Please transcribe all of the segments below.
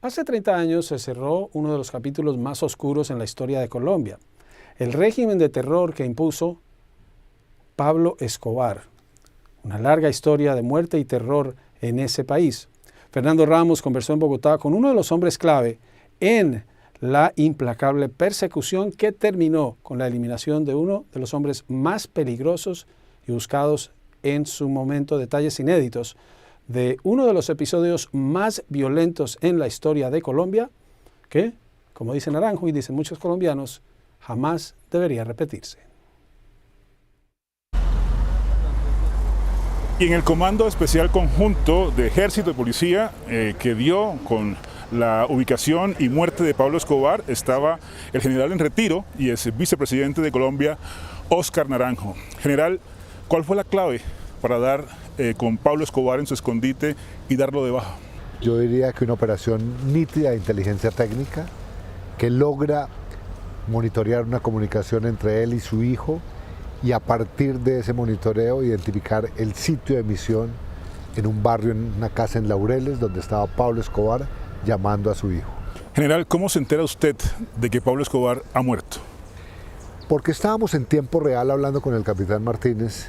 Hace 30 años se cerró uno de los capítulos más oscuros en la historia de Colombia, el régimen de terror que impuso Pablo Escobar. Una larga historia de muerte y terror en ese país. Fernando Ramos conversó en Bogotá con uno de los hombres clave en la implacable persecución que terminó con la eliminación de uno de los hombres más peligrosos y buscados en su momento. Detalles inéditos de uno de los episodios más violentos en la historia de Colombia, que, como dice Naranjo y dicen muchos colombianos, jamás debería repetirse. Y en el Comando Especial Conjunto de Ejército y Policía que dio con la ubicación y muerte de Pablo Escobar estaba el general en retiro y es vicepresidente de Colombia, Óscar Naranjo. General, ¿cuál fue la clave para dar con Pablo Escobar en su escondite y darlo de baja? Yo diría que una operación nítida de inteligencia técnica que logra monitorear una comunicación entre él y su hijo y a partir de ese monitoreo identificar el sitio de emisión en un barrio, en una casa en Laureles, donde estaba Pablo Escobar llamando a su hijo. General, ¿cómo se entera usted de que Pablo Escobar ha muerto? Porque estábamos en tiempo real hablando con el capitán Martínez,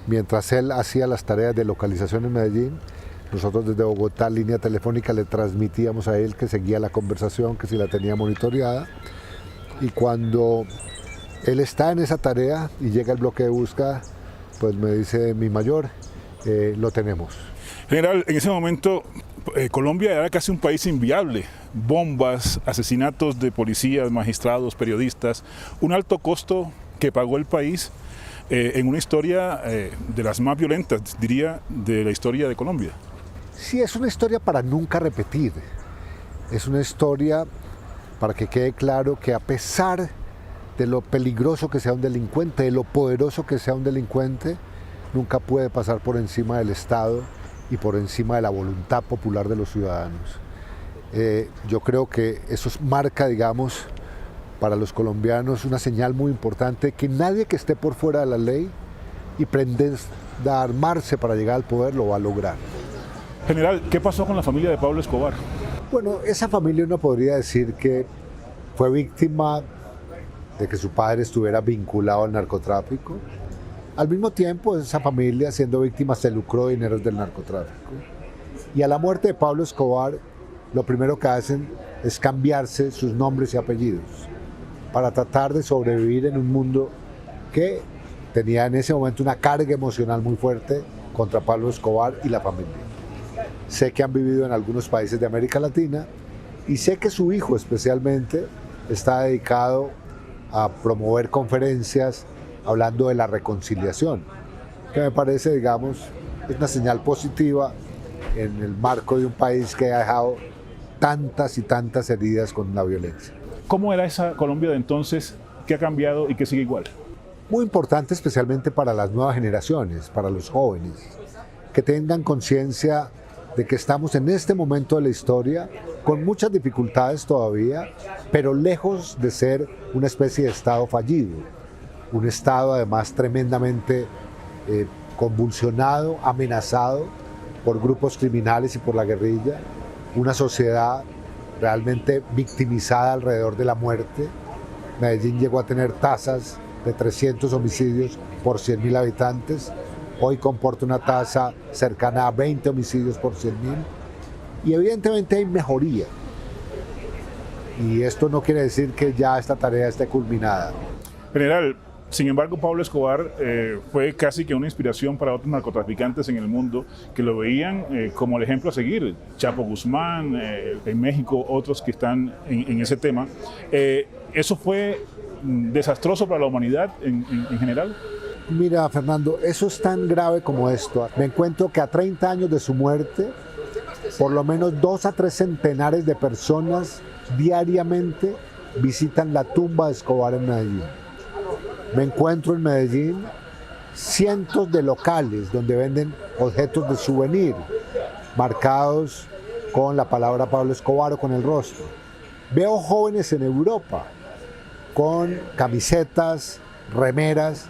mientras él hacía las tareas de localización en Medellín. Nosotros desde Bogotá, línea telefónica, le transmitíamos a él que seguía la conversación, que si la tenía monitoreada. Y cuando él está en esa tarea y llega el bloque de búsqueda, pues me dice mi mayor, lo tenemos. General, en ese momento Colombia era casi un país inviable. Bombas, asesinatos de policías, magistrados, periodistas, un alto costo que pagó el país en una historia de las más violentas, diría, de la historia de Colombia. Sí, es una historia para nunca repetir. Es una historia para que quede claro que a pesar de lo peligroso que sea un delincuente, de lo poderoso que sea un delincuente, nunca puede pasar por encima del Estado y por encima de la voluntad popular de los ciudadanos. Yo creo que eso marca, digamos, para los colombianos una señal muy importante, que nadie que esté por fuera de la ley y pretenda armarse para llegar al poder lo va a lograr. General, ¿qué pasó con la familia de Pablo Escobar? Bueno, esa familia uno podría decir que fue víctima de que su padre estuviera vinculado al narcotráfico. Al mismo tiempo, esa familia, siendo víctima, se lucró dineros del narcotráfico. Y a la muerte de Pablo Escobar, lo primero que hacen es cambiarse sus nombres y apellidos para tratar de sobrevivir en un mundo que tenía en ese momento una carga emocional muy fuerte contra Pablo Escobar y la familia. Sé que han vivido en algunos países de América Latina y sé que su hijo especialmente está dedicado a promover conferencias hablando de la reconciliación, que me parece, digamos, es una señal positiva en el marco de un país que ha dejado tantas y tantas heridas con la violencia. ¿Cómo era esa Colombia de entonces? ¿Qué ha cambiado y qué sigue igual? Muy importante especialmente para las nuevas generaciones, para los jóvenes, que tengan conciencia de que estamos en este momento de la historia con muchas dificultades todavía, pero lejos de ser una especie de Estado fallido. Un Estado además tremendamente convulsionado, amenazado por grupos criminales y por la guerrilla, una sociedad realmente victimizada alrededor de la muerte. Medellín llegó a tener tasas de 300 homicidios por 100.000 habitantes, hoy comporta una tasa cercana a 20 homicidios por 100.000 y evidentemente hay mejoría. Y esto no quiere decir que ya esta tarea esté culminada. General, sin embargo, Pablo Escobar fue casi que una inspiración para otros narcotraficantes en el mundo que lo veían como el ejemplo a seguir. Chapo Guzmán, en México, otros que están en ese tema. ¿Eso fue desastroso para la humanidad en general? Mira, Fernando, eso es tan grave como esto. Me encuentro que a 30 años de su muerte, por lo menos 2 a 3 centenares de personas diariamente visitan la tumba de Escobar en Medellín. Me encuentro en Medellín cientos de locales donde venden objetos de souvenir marcados con la palabra Pablo Escobar o con el rostro. Veo jóvenes en Europa con camisetas, remeras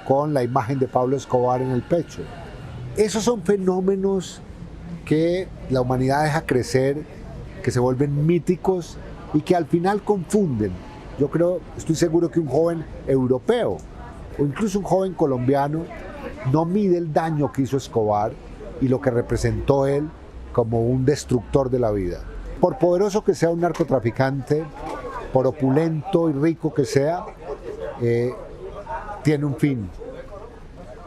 con la imagen de Pablo Escobar en el pecho. Esos son fenómenos que la humanidad deja crecer que se vuelven míticos y que al final confunden. Yo estoy seguro que un joven europeo o incluso un joven colombiano no mide el daño que hizo Escobar y lo que representó él como un destructor de la vida. Por poderoso que sea un narcotraficante, por opulento y rico que sea, tiene un fin,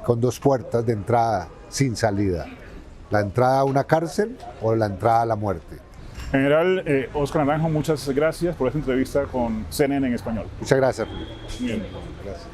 con dos puertas de entrada sin salida. La entrada a una cárcel o la entrada a la muerte. General Óscar Naranjo, muchas gracias por esta entrevista con CNN en español. Muchas gracias, Felipe. Bien. Gracias.